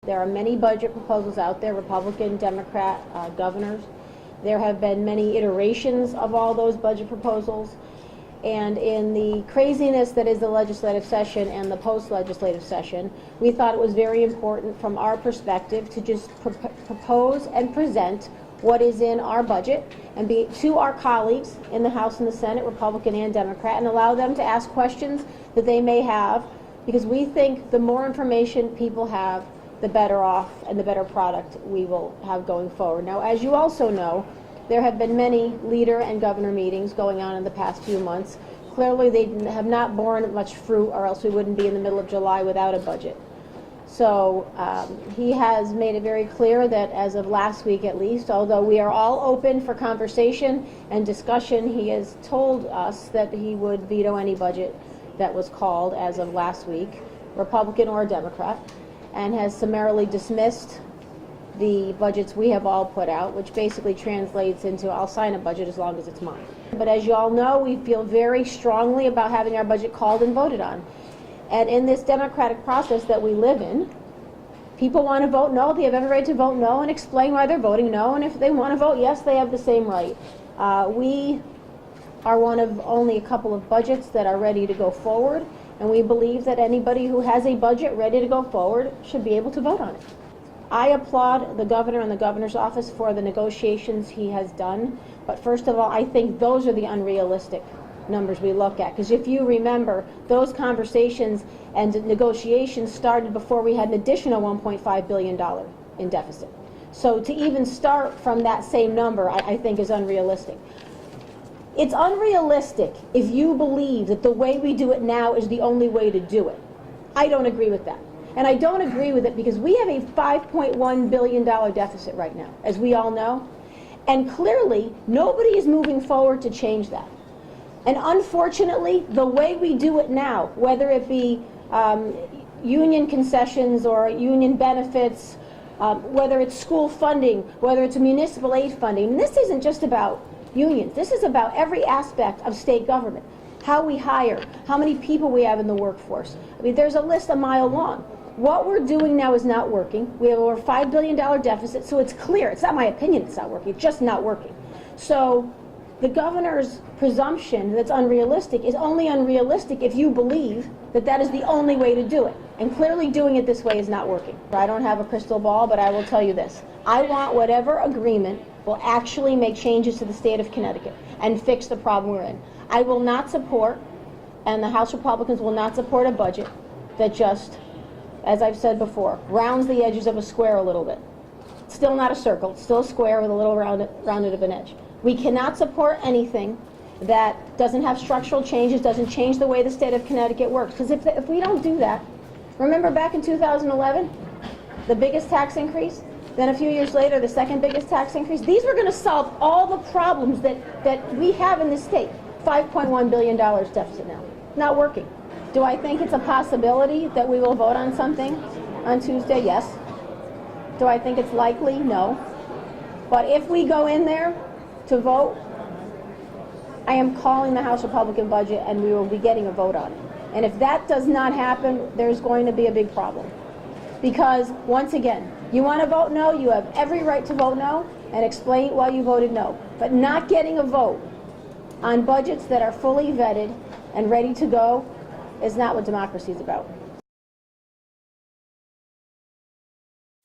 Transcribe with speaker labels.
Speaker 1: There are many budget proposals out there, Republican, Democrat, governors. There have been many iterations of all those budget proposals. And in the craziness that is the legislative session and the post-legislative session, we thought it was very important from our perspective to just propose and present what is in our budget and be to our colleagues in the House and the Senate, Republican and Democrat, and allow them to ask questions that they may have, because we think the more information people have, the better off and the better product we will have going forward. Now, as you also know, there have been many leader and governor meetings going on in the past few months. Clearly, they have not borne much fruit, or else we wouldn't be in the middle of July without a budget. So he has made it very clear that as of last week at least, although we are all open for conversation and discussion, he has told us that he would veto any budget that was called as of last week, Republican or Democrat, and has summarily dismissed the budgets we have all put out, which basically translates into I'll sign a budget as long as it's mine. But as you all know, we feel very strongly about having our budget called and voted on. And in this democratic process that we live in, people want to vote no. They have every right to vote no and explain why they're voting no. And if they want to vote yes, they have the same right. We are one of only a couple of budgets that are ready to go forward. And we believe that anybody who has a budget ready to go forward should be able to vote on it. I applaud the governor and the governor's office for the negotiations he has done. But first of all, I think those are the unrealistic numbers we look at. Because if you remember, those conversations and negotiations started before we had an additional $1.5 billion in deficit. So to even start from that same number, I think is unrealistic. It's unrealistic if you believe that the way we do it now is the only way to do it. I don't agree with that. And I don't agree with it because we have a $5.1 billion deficit right now, as we all know. And clearly, nobody is moving forward to change that. And unfortunately, the way we do it now, whether it be union concessions or union benefits, whether it's school funding, whether it's municipal aid funding, and this isn't just about unions. This is about every aspect of state government. How we hire, how many people we have in the workforce. I mean, there's a list a mile long. What we're doing now is not working. We have over $5 billion deficit, so it's clear. It's not my opinion it's not working. It's just not working. So the governor's presumption that's unrealistic is only unrealistic if you believe that that is the only way to do it. And clearly doing it this way is not working. I don't have a crystal ball, but I will tell you this. I want whatever agreement will actually make changes to the state of Connecticut and fix the problem we're in. I will not support, and the House Republicans will not support a budget that just, as I've said before, rounds the edges of a square a little bit. It's still not a circle, it's still a square with a little rounded of an edge. We cannot support anything that doesn't have structural changes, doesn't change the way the state of Connecticut works. Because if we don't do that, remember back in 2011, the biggest tax increase? Then a few years later, the second biggest tax increase? These were going to solve all the problems that we have in this state. $5.1 billion deficit now. Not working. Do I think it's a possibility that we will vote on something on Tuesday? Yes. Do I think it's likely? No. But if we go in there to vote, I am calling the House Republican budget and we will be getting a vote on it. And if that does not happen, there's going to be a big problem. Because, once again, you want to vote no, you have every right to vote no and explain why you voted no. But not getting a vote on budgets that are fully vetted and ready to go is not what democracy is about.